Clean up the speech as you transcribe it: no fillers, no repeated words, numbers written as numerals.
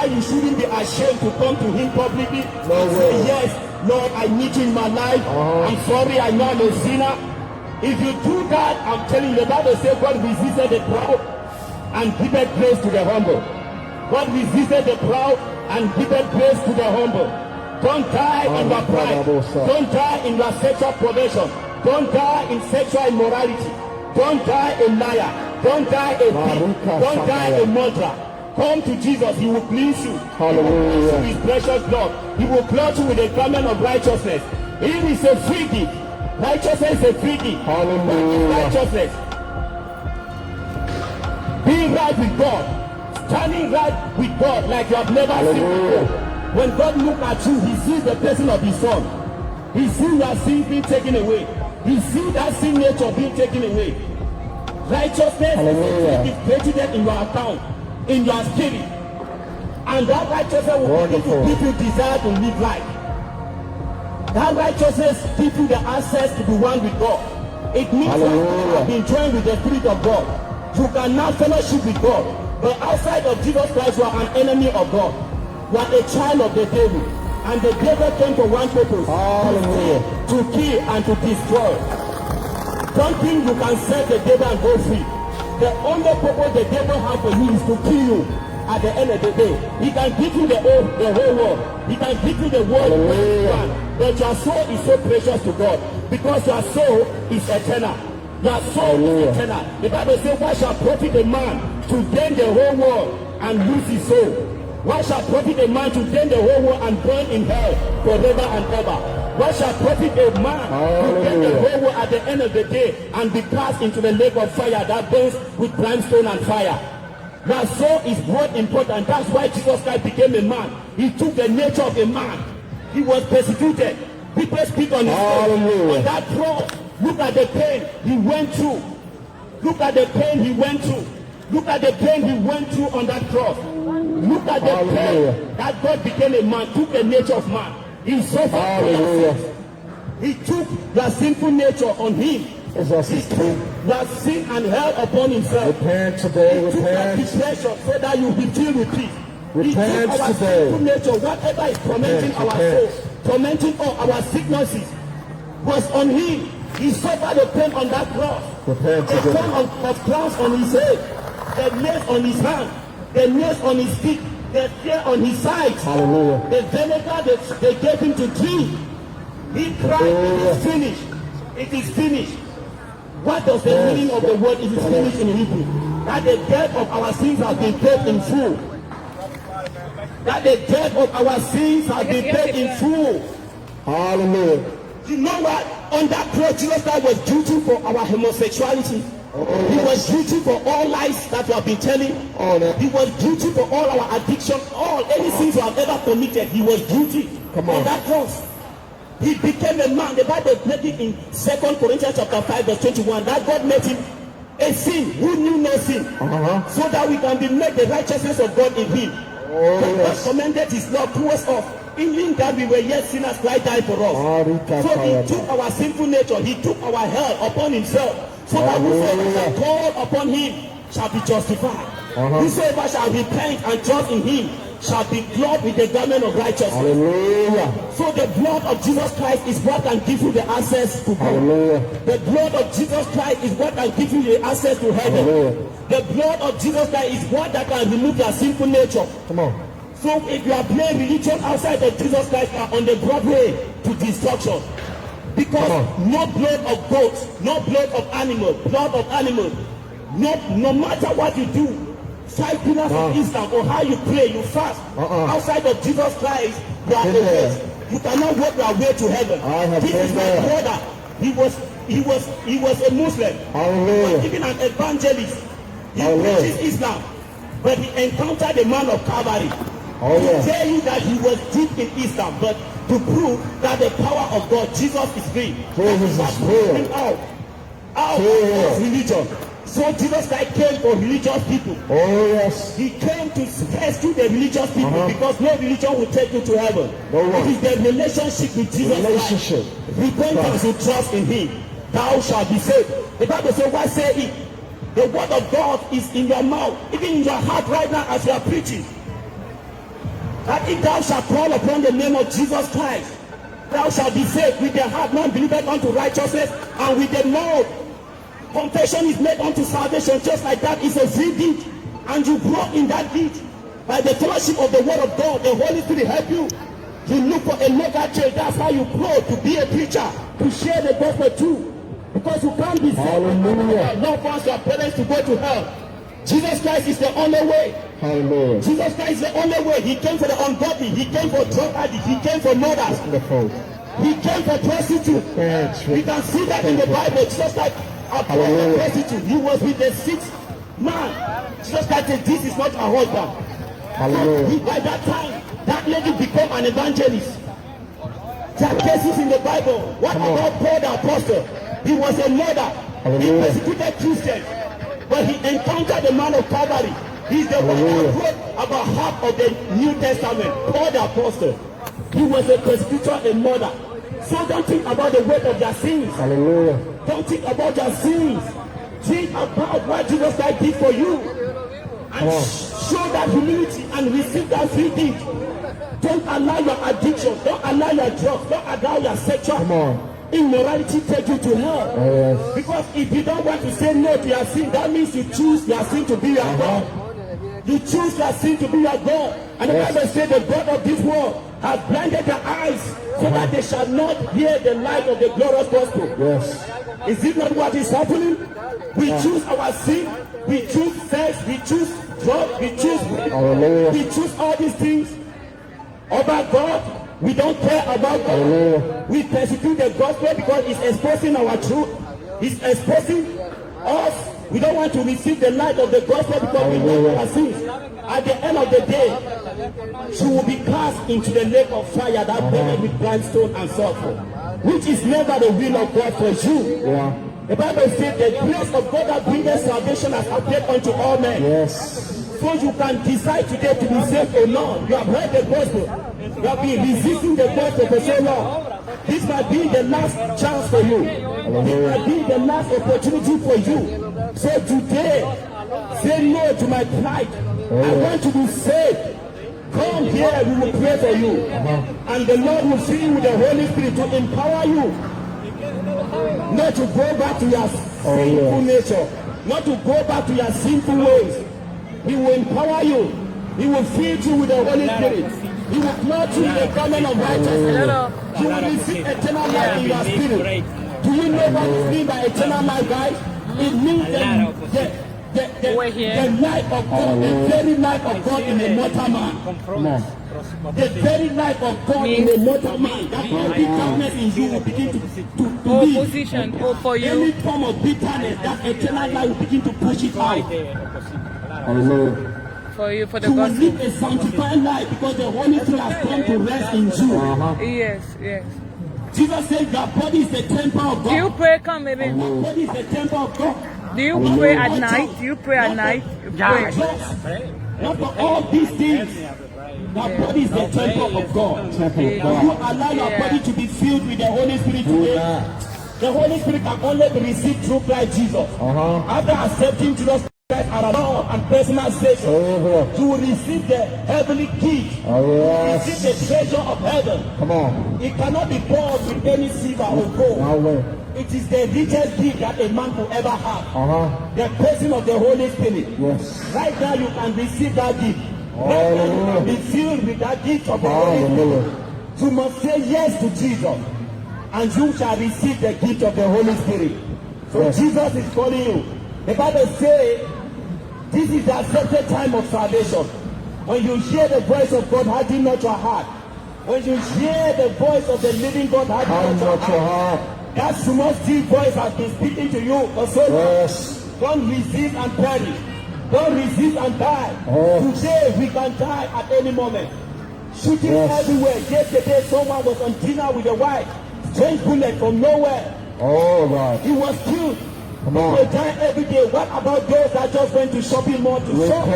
why you shouldn't be ashamed to come to him publicly and say, yes, Lord, I need you in my life. I'm sorry, I know I'm a sinner. If you do that, I'm telling you, the Bible says God resisted the proud and giveth grace to the humble. God resisted the proud and giveth grace to the humble. Don't die in your pride. Don't die in your sexual perversion. Don't die in sexual immorality. Don't die a liar. Don't die a thief. Don't die a murderer. Come to Jesus. He will cleanse you. Hallelujah. With his precious blood. He will clothe you with a garment of righteousness. He is a free gift. Righteousness is a free gift. Hallelujah. Righteousness. Being right with God. Standing right with God like you have never seen before. When God looks at you, he sees the person of his son. He sees your sin being taken away. He sees that sin nature being taken away. Righteousness is created in your account, in your spirit. And that righteousness will give you desire to live life. That righteousness gives you the access to be one with God. It means that you have been joined with the Spirit of God. You can now fellowship with God. But outside of Jesus Christ, you are an enemy of God. You are a child of the devil. And the devil came for one purpose. To kill and to destroy. Don't think you can serve the devil and go free. The only purpose the devil has for you is to kill you at the end of the day. He can give you the whole world. He can give you the world. But your soul is so precious to God. Because your soul is eternal. Your soul is eternal. The Bible says, what shall profit a man to gain the whole world and lose his soul? What shall profit a man to gain the whole world and burn in hell forever and ever? What shall profit a man to gain the whole world at the end of the day and be cast into the lake of fire that burns with brimstone and fire? Your soul is what important. That's why Jesus Christ became a man. He took the nature of a man. He was persecuted. People speak on his face. On that cross, look at the pain he went through. Look at the pain he went through. Look at the pain he went through on that cross. Look at the pain that God became a man, took the nature of man. He suffered. He took the sinful nature on him. Your sin and hell upon himself. Repent today. He took that depression so that you be filled with peace. He took our sinful nature, whatever is tormenting our soul, tormenting all our sicknesses, was on him. He suffered the pain on that cross. The crown of crowns on his head, the nails on his hand, the nails on his feet, the fear on his sides, the vinegar they gave him to drink. He cried, it is finished. It is finished. What does the meaning of the word "it is finished" in Hebrew? That the debt of our sins has been paid in full. That the debt of our sins has been paid in full. Hallelujah. You know what? On that cross, Jesus Christ was guilty for our homosexuality. He was guilty for all lies that we have been telling. He was guilty for all our addiction, all any sins we have ever committed. He was guilty on that cross. He became a man. The Bible made it in 2 Corinthians chapter 5 verse 21 that God made him a sin who knew no sin, so that we can be made the righteousness of God in him. God commended his love towards us, in that we were yet sinners, Christ died for us. So he took our sinful nature, he took our hell upon himself, so that whosoever shall call upon him shall be justified. Whosoever shall repent and trust in him shall be clothed with the garment of righteousness. Hallelujah. So the blood of Jesus Christ is what can give you the access to God. The blood of Jesus Christ is what can give you the access to heaven. The blood of Jesus Christ is what that can remove your sinful nature. Come on. So if you are playing religion outside of Jesus Christ, you are on the broad way to destruction. Because no blood of goats, no blood of animal, no matter what you do, 5 pillars of Islam or how you pray, you fast, outside of Jesus Christ, you are a you cannot work your way to heaven. This is my brother. He was a Muslim. He was even an evangelist. He preaches Islam, but he encountered a man of Calvary. To tell you that he was deep in Islam, but to prove that the power of God, Jesus is real. Jesus is real. Out of religion. So Jesus Christ came for religious people. He came to rescue the religious people because no religion will take you to heaven. It is the relationship with Jesus Christ. Repentance and trust in him. Thou shalt be saved. The Bible says, what say it? The word of God is in your mouth, even in your heart right now as you are preaching. That if thou shalt call upon the name of Jesus Christ, thou shalt be saved. With the heart man believeth unto righteousness, and with the mouth confession is made unto salvation. Just like that is a free deed, and you grow in that deed by the fellowship of the word of God. The Holy Spirit help you. You look for a local church. That's how you grow to be a preacher, to share the gospel too. Because you can't be saved. Not force your parents to go to hell. Jesus Christ is the only way. Hallelujah. Jesus Christ is the only way. He came for the ungodly. He came for drug addicts. He came for murderers. He came for prostitutes. We can see that in the Bible. Jesus Christ a prostitute. He was with the sixth man. Jesus Christ said, this is not a husband. Hallelujah. By that time, that lady became an evangelist. There are cases in the Bible. What about Paul the Apostle? He was a murderer. He persecuted Christians. But he encountered the man of Calvary. He's the one that wrote about half of the New Testament. Paul the Apostle. He was a persecutor, a murderer. So don't think about the weight of their sins. Hallelujah. Don't think about your sins. Think about what Jesus Christ did for you. And show that humility and receive that free gift. Don't allow your addiction. Don't allow your drugs. Don't allow your sexual immorality take you to hell. Yes. Because if you don't want to say no to your sin, that means you choose your sin to be your God. You choose your sin to be your God. And the Bible says the God of this world has blinded their eyes so that they shall not hear the light of the glorious gospel. Yes. Is it not what is happening? We choose our sin. We choose sex. We choose drugs. We choose all these things over God. We don't care about God. We persecute the gospel because it's exposing our truth. It's exposing us. We don't want to receive the light of the gospel because we know our sins. At the end of the day, she will be cast into the lake of fire that burned with brimstone and sulfur, which is never the will of God for you. Yeah. The Bible says the grace of God that bringeth salvation has appeared unto all men. Yes. So you can decide today to be saved or not. You have heard the gospel. You have been resisting the gospel for so long. This might be the last chance for you. This might be the last opportunity for you. So today, say no to my pride. I want to be saved. Come here, we will pray for you. And the Lord will fill you with the Holy Spirit to empower you. Not to go back to your sinful nature. Not to go back to your sinful ways. He will empower you. He will fill you with the Holy Spirit. He will clothe you with the garment of righteousness. You will receive eternal life in your spirit. Do you know what is mean by eternal life, guys? It means the life of God, the very life of God in a mortal man. The very life of God in a mortal man. That every darkness in you will begin to leave. Opposition for you. Any form of bitterness, that eternal life will begin to push it out. Hallelujah. For you, for the You will gospel. live a sanctified life because the Holy Spirit has come to rest in you. Yes, yes. Jesus said your body is the temple of God. Do you pray, come maybe? Your body is the temple of God. Do you pray at night? Do you pray at night? You pray. Not for all these things. Your body is the temple of God. You allow your body to be filled with the Holy Spirit today. The Holy Spirit can only be received through Christ Jesus. After accepting Jesus Christ as Lord and personal Savior, you will receive the heavenly gift. You will receive the treasure of heaven. Come on. It cannot be bought with any silver or gold. It is the richest gift that a man could ever have. The person of the Holy Spirit. Yes. Right now you can receive that gift. Right now you can be filled with that gift of the Holy Spirit. You must say yes to Jesus, and you shall receive the gift of the Holy Spirit. So Jesus is calling you. The Bible says this is the accepted time of salvation. When you hear the voice of God, harden not your heart. When you hear the voice of the living God, harden not your heart. That small still voice has been speaking to you for so long. Don't resist and perish. Don't resist and die. Today we can die at any moment. Shooting everywhere. Yesterday someone was on dinner with a wife. Strange bullet from nowhere. Oh God. He was killed. Come on. They die every day. What about those that just went to shopping mall to shop?